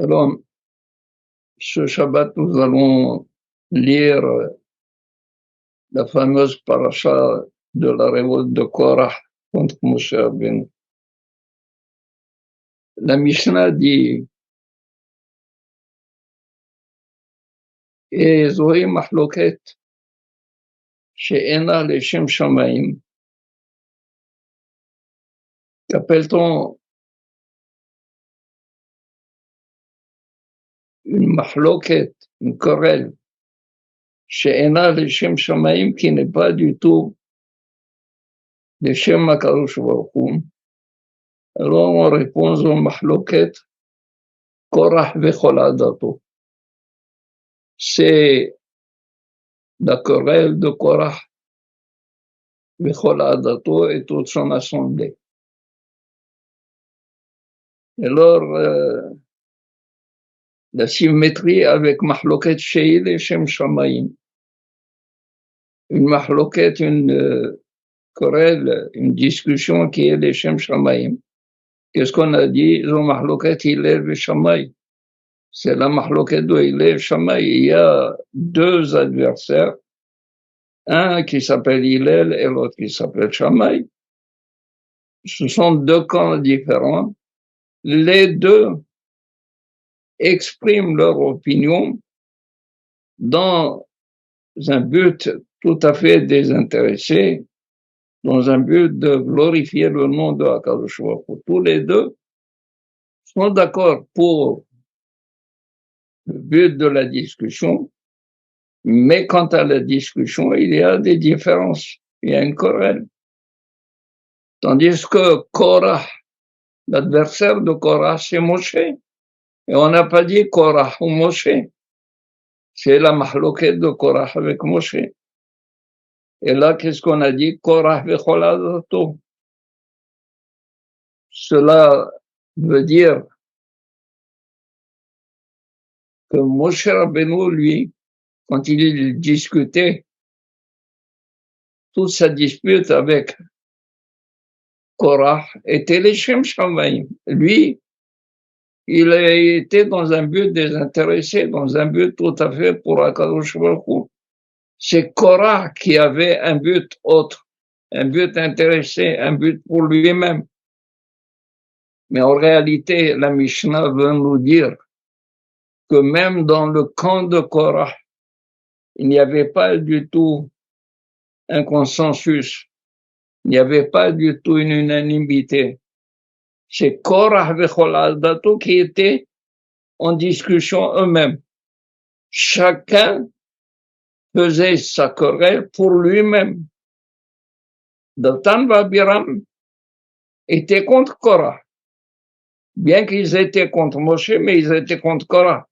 Alors, ce Shabbat, nous allons lire la fameuse paracha de la révolte de Korah contre Moshe Rabbeinu. La Mishnah dit Et Zoé Mahloket She'ena Leshem Shamaim. Qu'appelle-t-on une mahloket, une querelle, She'ena Leshem Shamaim, qui n'est pas du tout Leshem HaKadosh Baruch Hu. Alors on répond aux mahloket Korah Vechol Adato. C'est la querelle de Korah Vechol Adato et toute son assemblée. Alors, la symétrie avec mahloket She'il et Shem Shamaim. Une mahloket, une querelle, une discussion qui est les Shem Shamaim. Qu'est-ce qu'on a dit? Zon mahloket Hillel et Shammai. C'est la mahloket de Hillel et Shammai. Il y a deux adversaires, un qui s'appelle Hillel et l'autre qui s'appelle Shammai. Ce sont deux camps différents. Les deux expriment leur opinion dans un but tout à fait désintéressé, dans un but de glorifier le nom de HaKadosh Baruch Hu. Tous les deux sont d'accord pour le but de la discussion, mais quant à la discussion, il y a des différences, il y a une querelle. Tandis que Korah, l'adversaire de Korah, c'est Moshe. Et on n'a pas dit Korah ou Moshe. C'est la mahloket de Korah avec Moshe. Et là, qu'est-ce qu'on a dit? Korah vechol adato. Cela veut dire que Moshe Rabbeinu, lui, quand il discutait, toute sa dispute avec Korah était les Shem Shamaim. Lui, il était dans un but désintéressé, dans un but tout à fait pour HaKadosh Baruch Hu. C'est Korah qui avait un but autre, un but intéressé, un but pour lui-même. Mais en réalité, la Mishnah veut nous dire que même dans le camp de Korah, il n'y avait pas du tout un consensus, il n'y avait pas du tout une unanimité. C'est Korah vechol adato qui étaient en discussion eux-mêmes. Chacun faisait sa querelle pour lui-même. Datan Babiram était contre Korah. Bien qu'ils étaient contre Moshe, mais ils étaient contre Korah.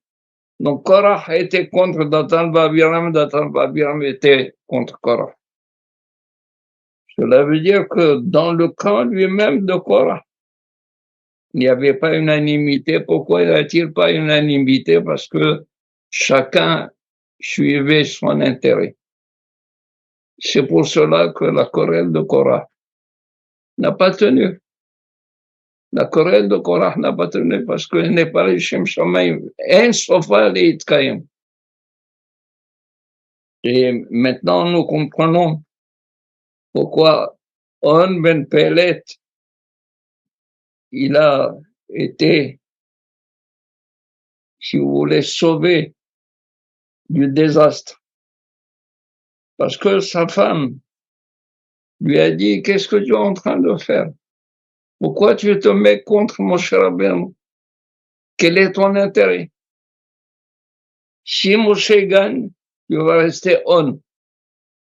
Donc Korah était contre Datan Babiram était contre Korah. Cela veut dire que dans le camp lui-même de Korah, il n'y avait pas unanimité. Pourquoi n'y a-t-il pas unanimité? Parce que chacun suivait son intérêt. C'est pour cela que la querelle de Korah n'a pas tenu. La querelle de Korah n'a pas tenu parce qu'elle n'est pas les Shem Shamaim. En sofa les Itkayim. Et maintenant, nous comprenons pourquoi On Ben Pelet, il a été, si vous voulez, sauvé du désastre. Parce que sa femme lui a dit, qu'est-ce que tu es en train de faire? Pourquoi tu te mets contre Moshe Rabbeinu? Quel est ton intérêt? Si Moshe gagne, tu vas rester on.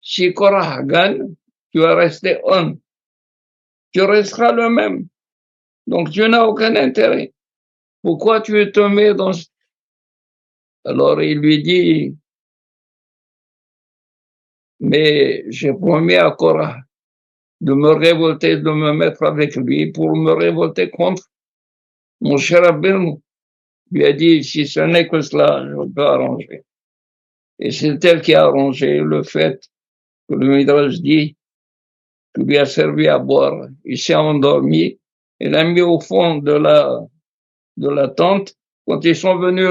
Si Korah gagne, tu vas rester on. Tu resteras le même. Donc tu n'as aucun intérêt. Pourquoi tu te mets dans... Alors il lui dit, mais j'ai promis à Korah de me révolter, de me mettre avec lui pour me révolter contre mon cher Rabbeinu. Il lui a dit, si ce n'est que cela, je peux arranger. Et c'est elle qui a arrangé le fait que le Midrash dit qu'il lui a servi à boire. Il s'est endormi, il l'a mis au fond de la tente Quand ils sont venus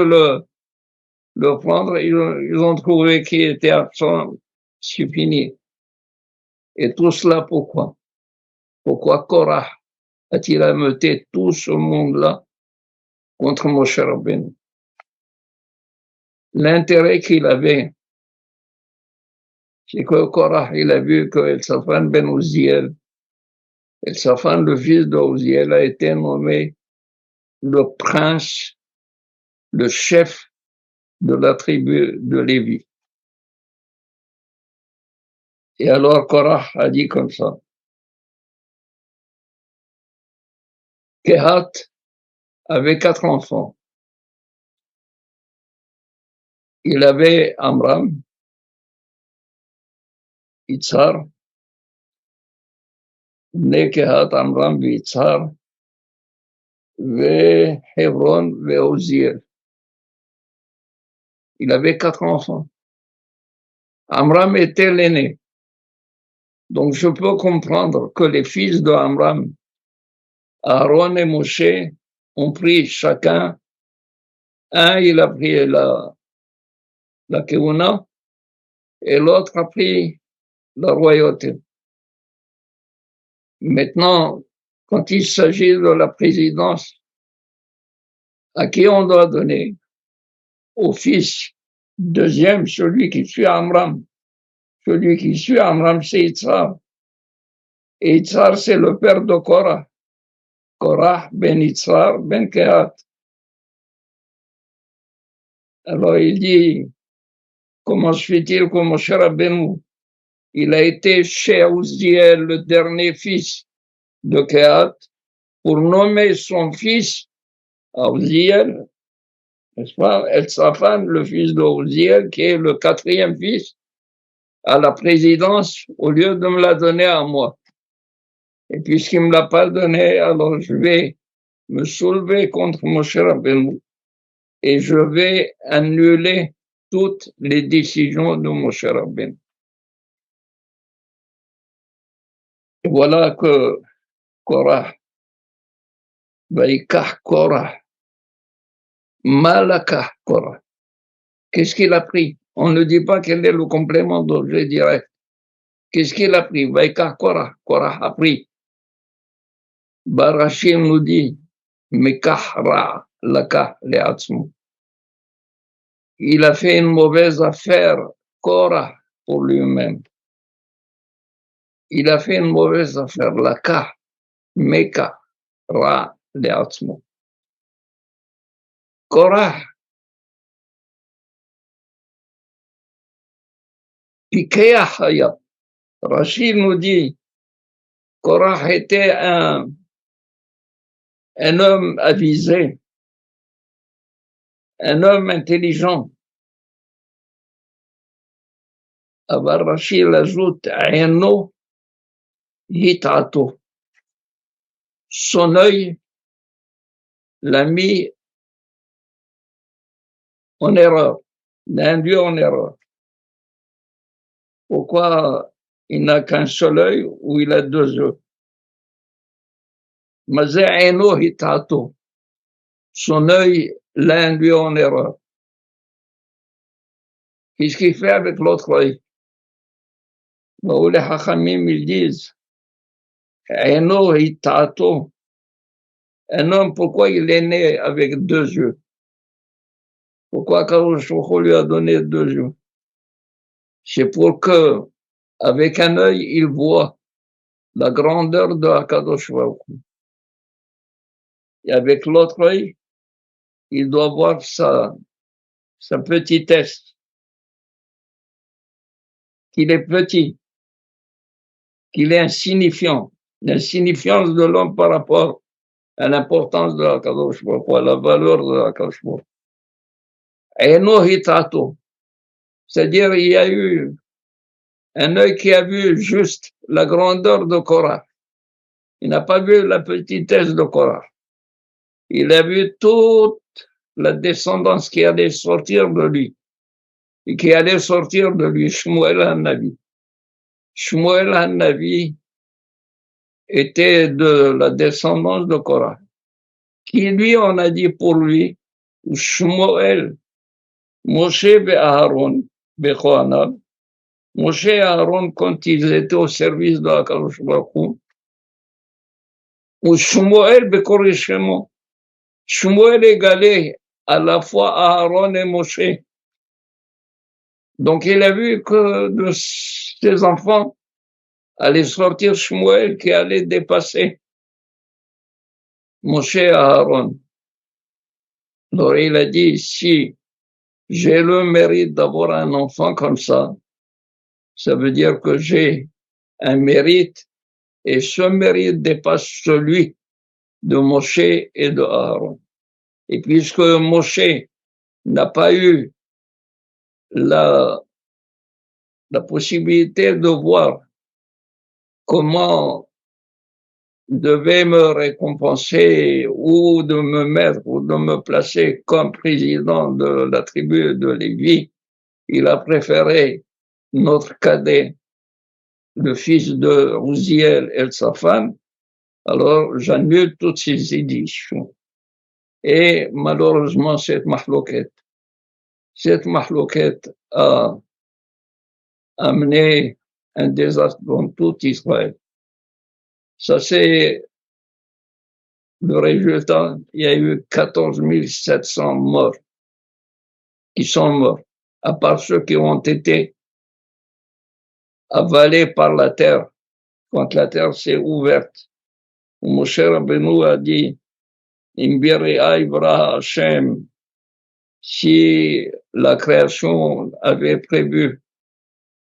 le prendre, ils ont trouvé qu'il était absent, c'est fini. Et tout cela pourquoi? Pourquoi Korah a-t-il ameuté tout ce monde-là contre Moshe Rabbeinu? L'intérêt qu'il avait, c'est que Korah, il a vu que Elsafan ben Uziel, Elsafan, le fils de Uziel, a été nommé le prince, le chef de la tribu de Lévi. Et alors Korah a dit comme ça. Kehat avait 4 enfants. Il avait Amram, Yitzhar, בני קהת עמרם ויצהר וחברון ועוזיאל. Il avait 4 enfants. Amram était l'aîné. Donc je peux comprendre que les fils de Amram, Aaron et Moshe, ont pris chacun, un il a pris la Keuna et l'autre a pris la royauté. Maintenant, quand il s'agit de la présidence, à qui on doit donner? Au fils deuxième, celui qui suit Amram. Celui qui suit Amram, c'est Yitzhar. Et Yitzhar, c'est le père de Korah. Korah ben Yitzhar ben Kehat. Alors il dit, comment se fait-il que Moshe Rabbeinu, il a été chez Uzziel, le dernier fils de Kehat, pour nommer son fils Uzziel, n'est-ce pas, Elsafan, le fils de Uzziel, qui est le 4e fils, à la présidence, au lieu de me la donner à moi. Et puisqu'il ne me l'a pas donné, alors je vais me soulever contre Moshe Rabbeinu et je vais annuler toutes les décisions de Moshe Rabbeinu. Et voilà que Korah, Vaikach Korah, Malakah Korah, qu'est-ce qu'il a pris? On ne dit pas quel est le complément d'objet direct. Qu'est-ce qu'il a pris? Vaikach Korah, Korah a pris. Barachim nous dit, Mekahra Laka Leatzmo. Il a fait une mauvaise affaire, Korah, pour lui-même. Il a fait une mauvaise affaire, Laka, Meka, Ra, Leatzmo. Korah, Pikeah Hayat. Rachid nous dit, Korah était un homme avisé, un homme intelligent. Avar Rachid ajoute, Aino Hitato. Son œil l'a mis en erreur, l'a induit en erreur. Pourquoi il n'a qu'un seul œil ou il a 2 yeux? Mazé Aino Hitato. Son œil l'a induit en erreur. Qu'est-ce qu'il fait avec l'autre œil? Les Hachamim, ils disent, Aino Hitato. Un homme, pourquoi il est né avec 2 yeux? Pourquoi Kadosh Baruch Hu lui a donné 2 yeux? C'est pour que, avec un œil, il voit la grandeur de Akadosh Baruch Hu. Et avec l'autre œil, il doit voir sa petitesse, qu'il est petit, qu'il est insignifiant, l'insignifiance de l'homme par rapport à l'importance de Akadosh Baruch Hu, à la valeur de Akadosh Baruch Hu. Eno hitato, c'est-à-dire il y a eu un œil qui a vu juste la grandeur de Korah. Il n'a pas vu la petitesse de Korah. Il a vu toute la descendance qui allait sortir de lui. Et qui allait sortir de lui, Shmuel HaNavi. Shmuel HaNavi était de la descendance de Korah. Qui lui, on a dit pour lui, Shmuel, Moshe et Aaron, Bechoanav, Moshe et Aaron, quand ils étaient au service de Akadosh Baruch Hu, ou Shmuel Bekorishemo, Shmuel égalait à la fois Aaron et Moshe. Donc il a vu que de ses enfants allait sortir Shmuel qui allait dépasser Moshe et Aaron. Alors il a dit, si j'ai le mérite d'avoir un enfant comme ça veut dire que j'ai un mérite et ce mérite dépasse celui de Moshe et de Aaron. Et puisque Moshe n'a pas eu la possibilité de voir comment devait me récompenser ou de me mettre ou de me placer comme président de la tribu de Lévi, il a préféré notre cadet, le fils de Rouziel et sa femme. Alors j'annule toutes ces éditions. Et malheureusement, cette mahlouquette a amené un désastre dans tout Israël. Ça, c'est le résultat. Il y a eu 14 700 morts qui sont morts, à part ceux qui ont été avalés par la terre, quand la terre s'est ouverte. Moshe Rabbeinu a dit, Hashem, si la création avait prévu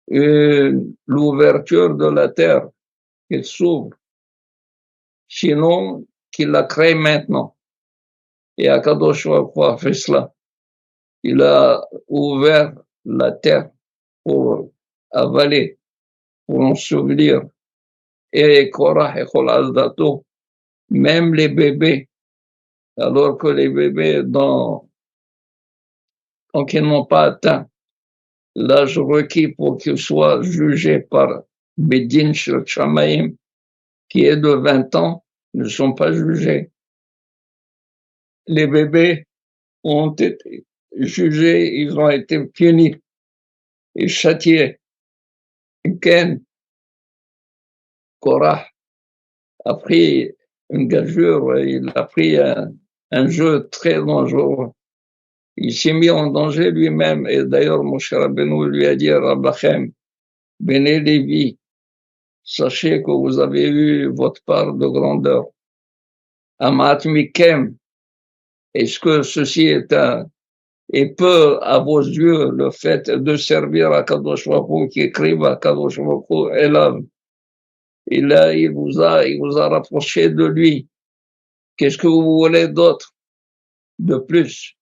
l'ouverture de la terre, qu'elle s'ouvre, sinon qu'il la crée maintenant. Et Akadosh Baruch Hu a fait cela. Il a ouvert la terre pour avaler, pour en souvenir. Et Korah et Cholazdato, même les bébés, alors que les bébés, tant qu'ils n'ont pas atteint l'âge requis pour qu'ils soient jugés par Bedin Shel Shamayim, qui est de 20 ans, ne sont pas jugés. Les bébés ont été jugés, ils ont été punis et châtiés. Ken, Korah, a pris une gageure, il a pris un jeu très dangereux. Il s'est mis en danger lui-même, et d'ailleurs, Moshe Rabbeinu lui a dit, Rabachem, Béné Lévi, sachez que vous avez eu votre part de grandeur. Amat Mikem, est-ce que ceci est peu à vos yeux le fait de servir à Kadosh Baruch Hu, qui écrive à Kadosh Baruch Hu, Elav. Il vous a rapproché de lui. Qu'est-ce que vous voulez d'autre, de plus?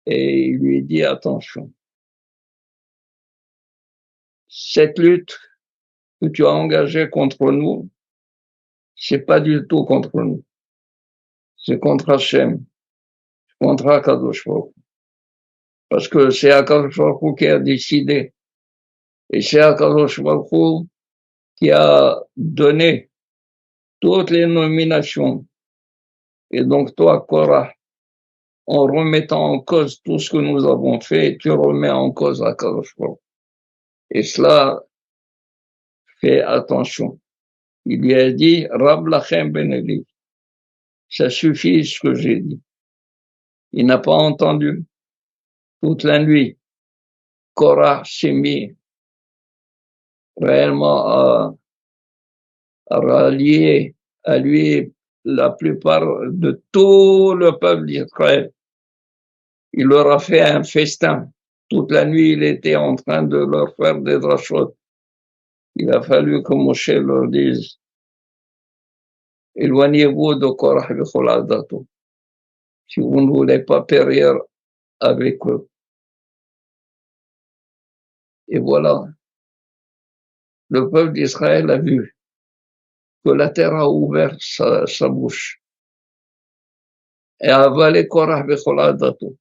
Et il lui dit, attention. Cette lutte que tu as engagée contre nous, c'est pas du tout contre nous. C'est contre Hachem, contre Akadosh Baruch Hu. Parce que c'est Akadosh Baruch Hu qui a décidé. Et c'est Akadosh Baruch Hu qui a donné toutes les nominations. Et donc toi, Korah, en remettant en cause tout ce que nous avons fait, tu remets en cause Akadosh Baruch Hu. Et cela, fait attention. Il lui a dit, Rab Lachem Ben Eli, ça suffit ce que j'ai dit. Il n'a pas entendu. Toute la nuit, Korah s'est mis réellement à rallier à lui la plupart de tout le peuple d'Israël. Il leur a fait un festin. Toute la nuit, il était en train de leur faire des drachot. Il a fallu que Moshe leur dise, éloignez-vous de Korah et Choladato, si vous ne voulez pas périr avec eux. Et voilà, le peuple d'Israël a vu que la terre a ouvert sa bouche et a avalé Korah et Choladato.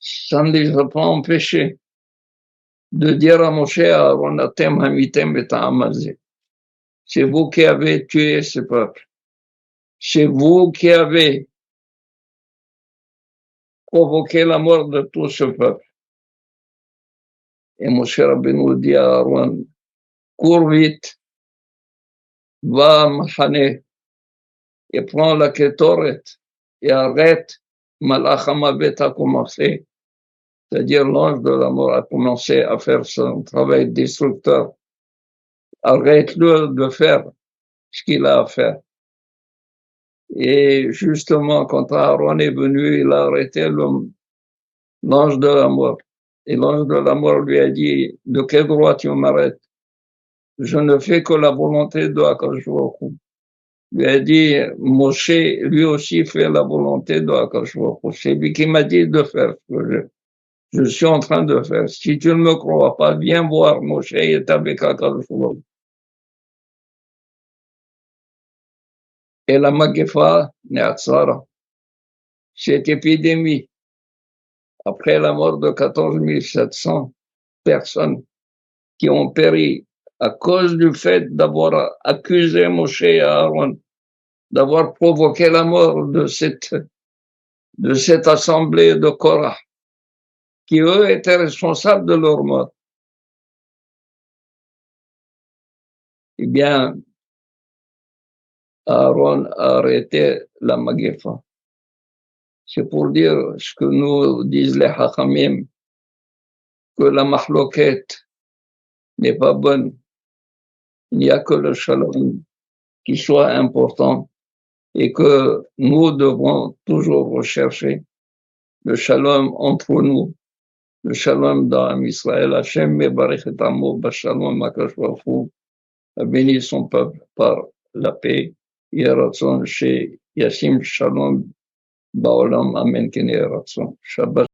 Ça ne les a pas empêchés de dire à Moshe, Aaron, Atem Hamitem et Ta'amazé. C'est vous qui avez tué ce peuple. c'est vous qui avez provoqué la mort de tout ce peuple. Et Moshe Rabbeinu dit à Aaron, cours vite, va à Mahane et prends la Ketoret et arrête. Malach HaMavet a commencé, c'est-à-dire l'ange de la mort a commencé à faire son travail destructeur. Arrête-le de faire ce qu'il a à faire. Et justement, quand Aaron est venu, il a arrêté l'ange de la mort. Et l'ange de la mort lui a dit, de quel droit tu m'arrêtes? Je ne fais que la volonté de Akadosh Baruch Hu. Il a dit, Moshe, lui aussi fait la volonté de Akadosh Baruch Hu. C'est lui qui m'a dit de faire ce que je suis en train de faire. Si tu ne me crois pas, viens voir, Moshe est avec Akadosh Baruch Hu. Et la Magefa Neatzara, cette épidémie, après la mort de 14 700 personnes qui ont péri à cause du fait d'avoir accusé Moshe et Aaron, d'avoir provoqué la mort de cette assemblée de Korah, qui eux étaient responsables de leur mort. Eh bien, Aaron a arrêté la Magefa. C'est pour dire ce que nous disent les Hachamim, que la mahloket n'est pas bonne. Il n'y a que le shalom qui soit important et que nous devons toujours rechercher le shalom entre nous, le shalom dans Israël. Hashem mevarech et amo b'shalom Akadosh Baruch Hu a béni son peuple par la paix. Yeh ratzon sheyasim shalom ba'olam. Amen. Ken yeh ratzon. Shabbat.